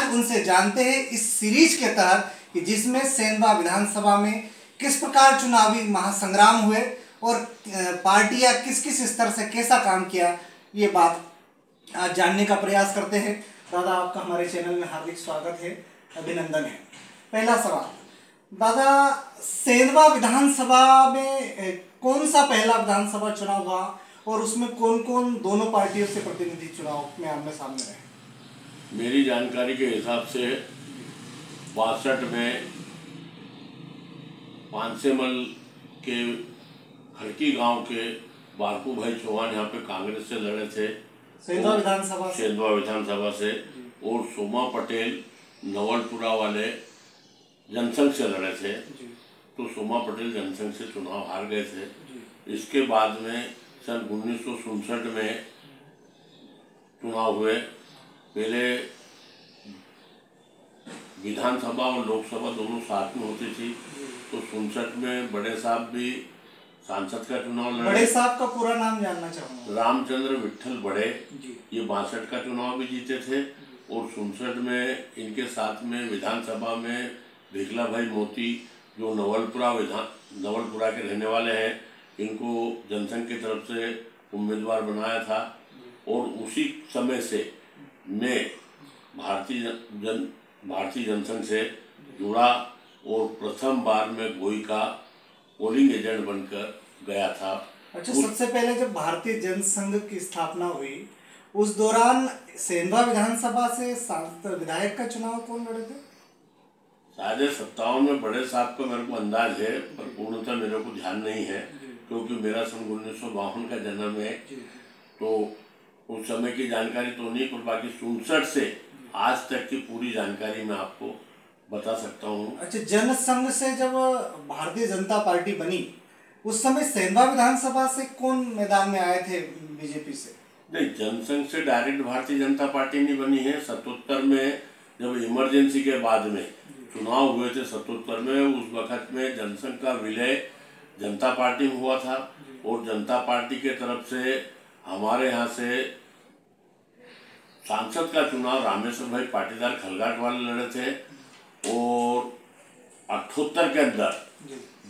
आज उनसे जानते हैं इस सीरीज के तहत कि जिसमें सेंधवा विधानसभा में किस प्रकार चुनावी महासंग्राम हुए और पार्टियां किस किस स्तर से कैसा काम किया, ये बात आज जानने का प्रयास करते हैं। दादा, आपका हमारे चैनल में हार्दिक स्वागत है, अभिनंदन है। पहला सवाल, दादा, सेंधवा विधानसभा में कौन सा पहला विधानसभा चुनाव हुआ और उसमें कौन कौन दोनों पार्टियों से प्रतिनिधि चुनाव में आमने सामने रहे? मेरी जानकारी के हिसाब से 62 में पांसेमल के खड़की गांव के बारकू भाई चौहान यहाँ पे कांग्रेस से लड़े थे, सेंधवा विधानसभा से, और सोमा पटेल नवलपुरा वाले जनसंघ से लड़े थे। तो सोमा पटेल जनसंघ से चुनाव हार गए थे। इसके बाद में सन 1967 में चुनाव हुए। पहले विधानसभा और लोकसभा दोनों साथ में होती थी। तो 67 में बड़े साहब भी सांसद का चुनाव लड़े। बड़े साहब का पूरा नाम जानना चाहूँगा। रामचंद्र विट्ठल बड़े। ये 62 का चुनाव भी जीते थे। और 67 में इनके साथ में विधानसभा में भिखला भाई मोती, जो नवलपुरा के रहने वाले हैं, इनको जनसंघ की तरफ से उम्मीदवार बनाया था। और उसी समय से मैं भारतीय जनसंघ से जुड़ा और प्रथम बार में गोई का पोलिंग एजेंट बनकर गया था। अच्छा, सबसे पहले जब भारतीय जनसंघ की स्थापना हुई उस दौरान सेंधवा विधानसभा से सांसद विधायक का चुनाव कौन लड़े थे? शायद 57 में बड़े साहब का मेरे को अंदाज है, पर पूर्णतः मेरे को ध्यान नहीं है, क्योंकि मेरा सन 1952 का जन्म है। तो उस समय की जानकारी तो नहीं, पर बाकी 67 से आज तक की पूरी जानकारी मैं आपको बता सकता हूँ। अच्छा, जनसंघ से जब भारतीय जनता पार्टी बनी उस समय सेंधवा विधानसभा से कौन मैदान में आए थे बीजेपी से? नहीं, जनसंघ से डायरेक्ट भारतीय जनता पार्टी नहीं बनी है। 77 में जब इमरजेंसी के बाद में चुनाव हुए थे 77 में, उस वक्त में जनसंघ का विलय जनता पार्टी में हुआ था। और जनता पार्टी के तरफ से हमारे यहाँ से सांसद का चुनाव रामेश्वर भाई पाटीदार खलगाट वाले लड़े थे। और 78 के अंदर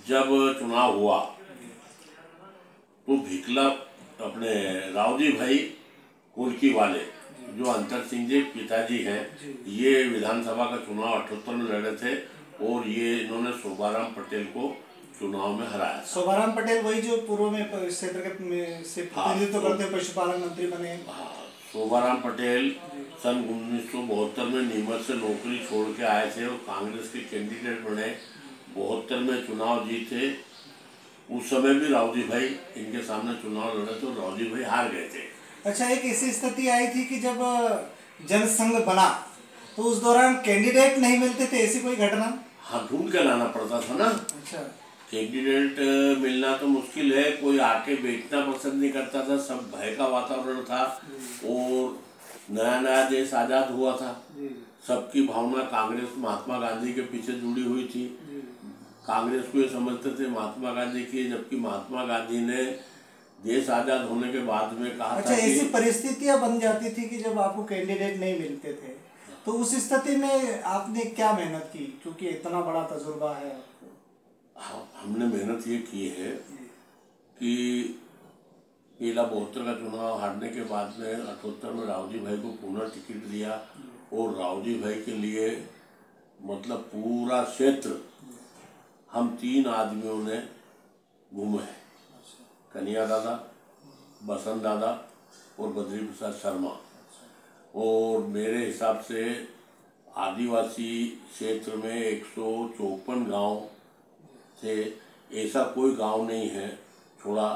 जब चुनाव हुआ तो भिखला अपने रावजी भाई कुलकी वाले, जो अंतर सिंह जी पिताजी हैं, ये विधानसभा का चुनाव 78 में लड़े थे। और ये इन्होंने शोभाराम पटेल को चुनाव में हराया। शोभाराम पटेल वही जो पूर्व में क्षेत्र के से प्रतिनिधित्व करते पशुपालन मंत्री बने। हाँ, शोभाराम पटेल सन 1972 में नीमच से नौकरी छोड़ के आए थे और कांग्रेस के कैंडिडेट बने। 72 में चुनाव जीते। उस समय भी रावजी भाई इनके सामने चुनाव लड़े थे और रावजी भाई हार गए थे। अच्छा, एक ऐसी स्थिति आई थी कि जब जनसंघ बना तो उस दौरान कैंडिडेट नहीं मिलते थे, ऐसी कोई घटना? हाँ, ढूंढ के लाना पड़ता था ना। अच्छा, कैंडिडेट मिलना तो मुश्किल है, कोई आके बैठना पसंद नहीं करता था, सब भय का वातावरण था। और नया नया देश आज़ाद हुआ था। सबकी भावना कांग्रेस महात्मा गांधी के पीछे जुड़ी हुई थी। कांग्रेस को ये समझते थे महात्मा गांधी की, जबकि महात्मा गांधी ने देश आज़ाद होने के बाद में कहा अच्छा, था कि ऐसी परिस्थितियां बन जाती थी कि जब आपको कैंडिडेट नहीं मिलते थे, तो उस स्थिति में आपने क्या मेहनत की, क्योंकि इतना बड़ा तजुर्बा है आपको? हाँ, हमने मेहनत ये की है कि पहला 72 का चुनाव हारने के बाद में 78 में रावजी भाई को पुनः टिकट दिया। और रावजी भाई के लिए मतलब पूरा क्षेत्र हम 3 आदमियों ने घूमे हैं, कन्हैया दादा, बसंत दादा और बद्री प्रसाद शर्मा। और मेरे हिसाब से आदिवासी क्षेत्र में 154 गांव थे। ऐसा कोई गांव नहीं है छोड़ा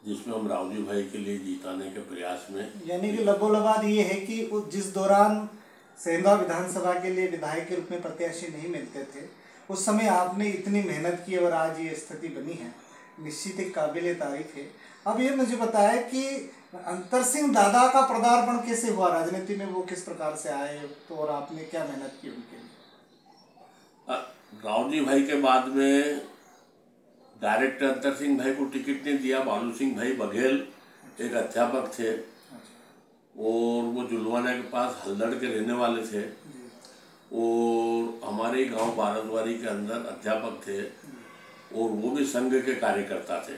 जिसमें हम रावजी भाई के लिए जीताने के प्रयास में। यानी कि लबोलबाद ये है कि जिस दौरान सेंधवा विधानसभा के लिए विधायक के रूप में प्रत्याशी नहीं मिलते थे, उस समय आपने इतनी मेहनत की और आज ये स्थिति बनी है, निश्चित एक काबिल तारीफ है। अब ये मुझे बताया कि अंतर सिंह दादा का पदार्पण कैसे हुआ राजनीति में, वो किस प्रकार से आए, तो और आपने क्या मेहनत की उनके लिए? रावजी भाई के बाद में डायरेक्टर अंतर सिंह भाई को टिकट नहीं दिया। बालू सिंह भाई बघेल एक अध्यापक थे और वो जुलवाना के पास हल्दड़ के रहने वाले थे। और हमारे गांव बारदवारी के अंदर अध्यापक थे और वो भी संघ के कार्यकर्ता थे।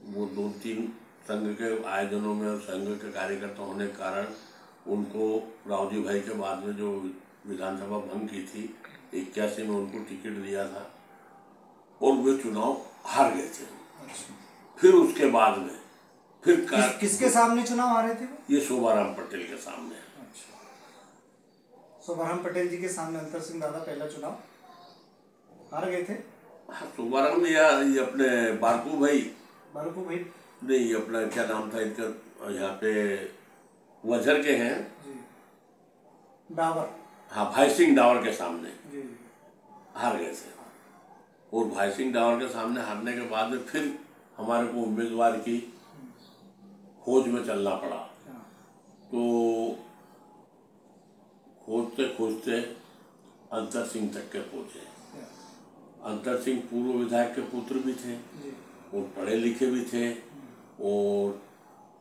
वो 2-3 संघ के आयोजनों में और संघ के कार्यकर्ता होने के कारण उनको रावजी भाई के बाद में जो विधानसभा भंग की थी 81 में उनको टिकट दिया था और वे चुनाव हार गए थे। फिर उसके बाद में फिर किसके सामने चुनाव हारे थे? ये शोभाराम पटेल के सामने। शोभाराम पटेल जी के सामने अंतर सिंह दादा पहला चुनाव हार गए थे। हाँ, शोभाराम या ये अपने बारकू भाई नहीं, अपना क्या नाम था इनका, यहाँ पे वजर के हैं डावर। हाँ, भाई सिंह डावर के सामने हार गए थे। और भाई सिंह डावर के सामने हारने के बाद में फिर हमारे को उम्मीदवार की खोज में चलना पड़ा। तो खोजते खोजते अंतर सिंह तक के पहुँचे। अंतर सिंह पूर्व विधायक के पुत्र भी थे और पढ़े लिखे भी थे और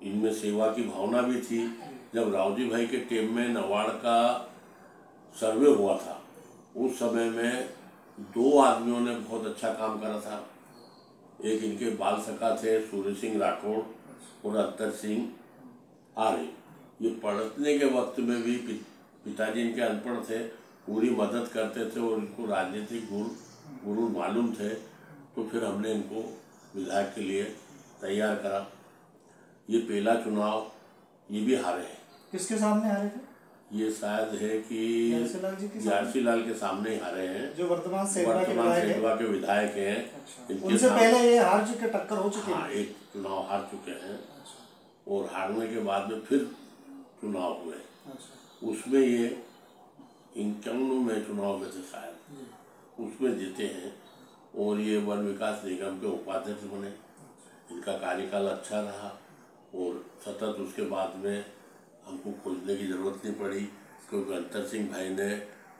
इनमें सेवा की भावना भी थी। जब रावजी भाई के टेम में नवाड़ का सर्वे हुआ था उस समय में 2 आदमियों ने बहुत अच्छा काम करा था। एक इनके बाल सखा थे सूर्य सिंह राठौड़ और अंतर सिंह आर्य। ये पढ़ने के वक्त में भी पिताजी इनके अनपढ़ थे, पूरी मदद करते थे और इनको राजनीतिक गुरु मालूम थे। तो फिर हमने इनको विधायक के लिए तैयार करा। ये पहला चुनाव ये भी हारे हैं। किसके सामने हारे थे? ये शायद है कि झारसी लाल के सामने ही हारे हैं, जो वर्तमान सेंधवा के विधायक हैं। अच्छा। उनसे पहले ये हार चुके, टक्कर हो चुकी है। हाँ, एक चुनाव हार चुके हैं। अच्छा। और हारने के बाद में फिर चुनाव हुए। अच्छा। उसमें ये 51 में चुनाव में थे शायद, उसमें जीते हैं और ये वन विकास निगम के उपाध्यक्ष बने। इनका कार्यकाल अच्छा रहा और सतत उसके बाद में हमको खोजने की ज़रूरत नहीं पड़ी क्योंकि अंतर सिंह भाई ने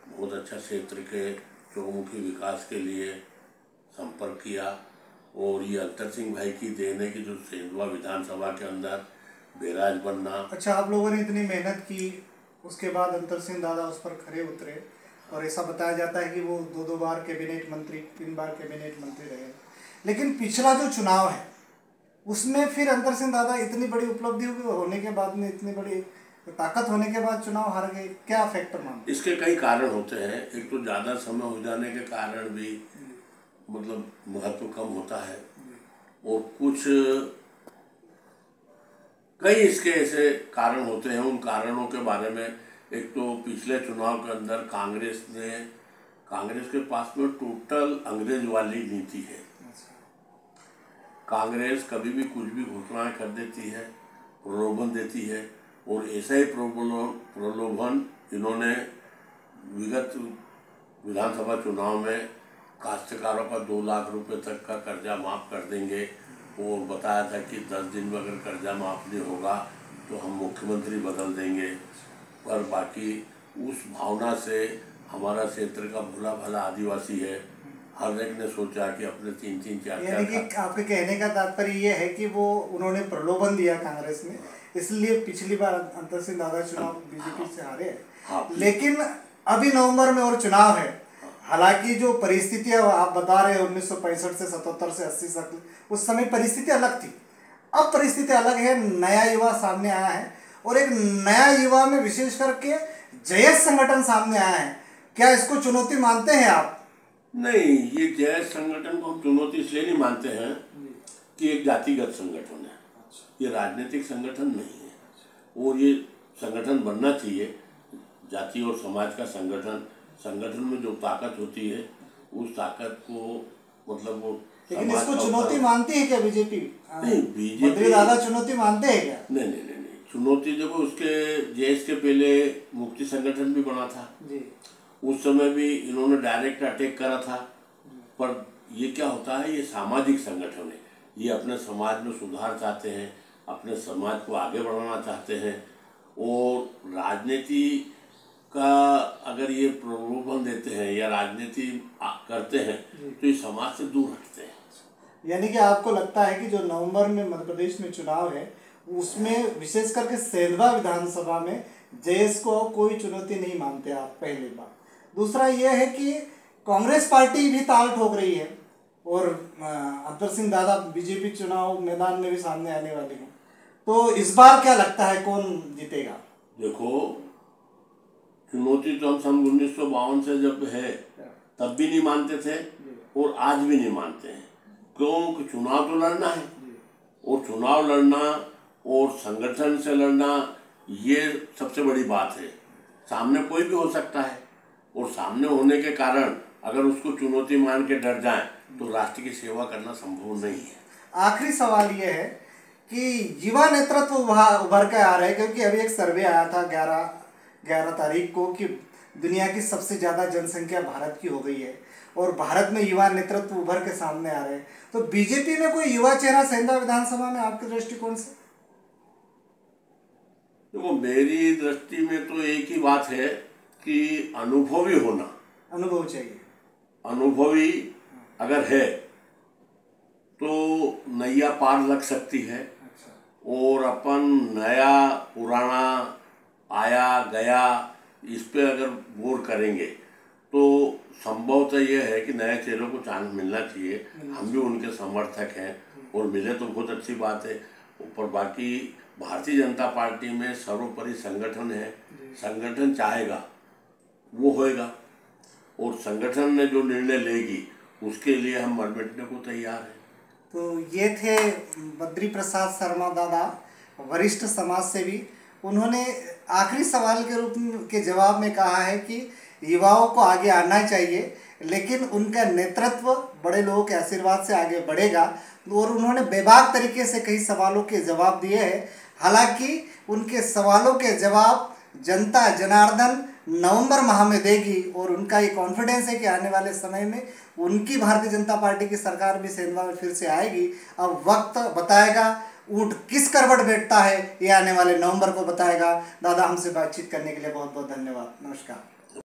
बहुत अच्छा क्षेत्र के चौमुखी विकास के लिए संपर्क किया। और ये अंतर सिंह भाई की देन है कि जो सेंधवा विधानसभा के अंदर बैराज बनना। अच्छा, आप लोगों ने इतनी मेहनत की, उसके बाद अंतर सिंह दादा उस पर खरे उतरे और ऐसा बताया जाता है कि वो 2 बार कैबिनेट मंत्री, 3 बार कैबिनेट मंत्री रहे। लेकिन पिछला जो चुनाव है उसमें फिर अंतर सिंह दादा इतनी बड़ी उपलब्धि होने के बाद में, इतनी बड़ी ताकत होने के बाद चुनाव हार गए, क्या फैक्टर मानते? इसके कई कारण होते हैं। एक तो ज़्यादा समय हो जाने के कारण भी मतलब महत्व कम होता है और कुछ कई इसके ऐसे कारण होते हैं। उन कारणों के बारे में, एक तो पिछले चुनाव के अंदर कांग्रेस के पास में टोटल अंग्रेज वाली नीति है। कांग्रेस कभी भी कुछ भी घोषणाएं कर देती है, प्रलोभन देती है और ऐसा ही प्रलोभन इन्होंने विगत विधानसभा चुनाव में काश्तकारों का 2 लाख रुपए तक का कर्जा माफ़ कर देंगे और बताया था कि 10 दिन में अगर कर्जा माफ़ नहीं होगा तो हम मुख्यमंत्री बदल देंगे। पर बाकी उस भावना से हमारा क्षेत्र का भोला भाला आदिवासी है, हर एक ने सोचा कि अपने 3-3, 4-4। यानी कि आपके कहने का तात्पर्य ये है कि वो उन्होंने प्रलोभन दिया कांग्रेस ने, इसलिए पिछली बार अंतर सिंह दादा चुनाव बीजेपी से हारे। हाँ। लेकिन अभी नवंबर में और चुनाव है। हालांकि जो परिस्थितियां आप बता रहे हैं 1965 से 77 से 80 तक, उस समय परिस्थिति अलग थी। अब परिस्थिति अलग है, नया युवा सामने आया है और एक नया युवा में विशेष करके जयस संगठन सामने आया है। क्या इसको चुनौती मानते हैं आप? नहीं, ये जयस संगठन को हम चुनौती इसलिए नहीं मानते हैं कि एक जातिगत संगठन है, ये राजनीतिक संगठन नहीं है। और ये संगठन बनना चाहिए, जाति और समाज का संगठन में जो ताकत होती है उस ताकत को मतलब वो। लेकिन इसको चुनौती मानती है क्या बीजेपी? नहीं, बीजेपी दादा चुनौती मानते हैं क्या? नहीं, चुनौती देखो, उसके जयस के पहले मुक्ति संगठन भी बना था जी। उस समय भी इन्होंने डायरेक्ट अटैक करा था। पर ये क्या होता है, ये सामाजिक संगठन है, ये अपने समाज में सुधार चाहते हैं, अपने समाज को आगे बढ़ाना चाहते हैं और राजनीति का अगर ये प्रलोभन देते हैं या राजनीति करते हैं तो ये समाज से दूर हटते हैं। यानी कि आपको लगता है कि जो नवंबर में मध्य प्रदेश में चुनाव है उसमें विशेष करके सेंधवा विधानसभा में देश को कोई चुनौती नहीं मानते आप, पहली बात। दूसरा ये है कि कांग्रेस पार्टी भी ताल ठोक रही है और अब्दुल सिंह दादा बीजेपी चुनाव मैदान में भी सामने आने वाले हैं। तो इस बार क्या लगता है कौन जीतेगा? देखो, चुनौती तो हम सन 1952 से जब है तब भी नहीं मानते थे और आज भी नहीं मानते हैं। क्योंकि चुनाव तो लड़ना है और चुनाव लड़ना और संगठन से लड़ना ये सबसे बड़ी बात है। सामने कोई भी हो सकता है और सामने होने के कारण अगर उसको चुनौती मान के डर जाए तो राष्ट्र की सेवा करना संभव नहीं है। आखिरी सवाल ये है कि युवा नेतृत्व उभर के आ रहे हैं, क्योंकि अभी एक सर्वे आया था 11 तारीख को कि दुनिया की सबसे ज़्यादा जनसंख्या भारत की हो गई है और भारत में युवा नेतृत्व उभर के सामने आ रहे हैं। तो बीजेपी में कोई युवा चेहरा सेंधा विधानसभा में आपके दृष्टिकोण से? देखो, मेरी दृष्टि में तो एक ही बात है कि अनुभवी होना, अनुभव चाहिए। अनुभवी अगर है तो नैया पार लग सकती है। और अपन नया पुराना आया गया इस पे अगर गौर करेंगे तो संभवतः यह है कि नए चेहरों को चांस मिलना चाहिए। हम भी उनके समर्थक हैं और मिले तो बहुत अच्छी बात है। ऊपर बाकी भारतीय जनता पार्टी में सर्वोपरि संगठन है, संगठन चाहेगा वो होएगा और संगठन ने जो निर्णय लेगी उसके लिए हम मर मिटने को तैयार हैं। तो ये थे बद्री प्रसाद शर्मा दादा, वरिष्ठ समाज सेवी। उन्होंने आखिरी सवाल के रूप के जवाब में कहा है कि युवाओं को आगे आना चाहिए, लेकिन उनका नेतृत्व बड़े लोगों के आशीर्वाद से आगे बढ़ेगा। और उन्होंने बेबाक तरीके से कई सवालों के जवाब दिए हैं। हालांकि उनके सवालों के जवाब जनता जनार्दन नवंबर माह में देगी और उनका ये कॉन्फिडेंस है कि आने वाले समय में उनकी भारतीय जनता पार्टी की सरकार भी सेंधवा में फिर से आएगी। अब वक्त बताएगा ऊँट किस करवट बैठता है, ये आने वाले नवंबर को बताएगा। दादा, हमसे बातचीत करने के लिए बहुत बहुत धन्यवाद। नमस्कार।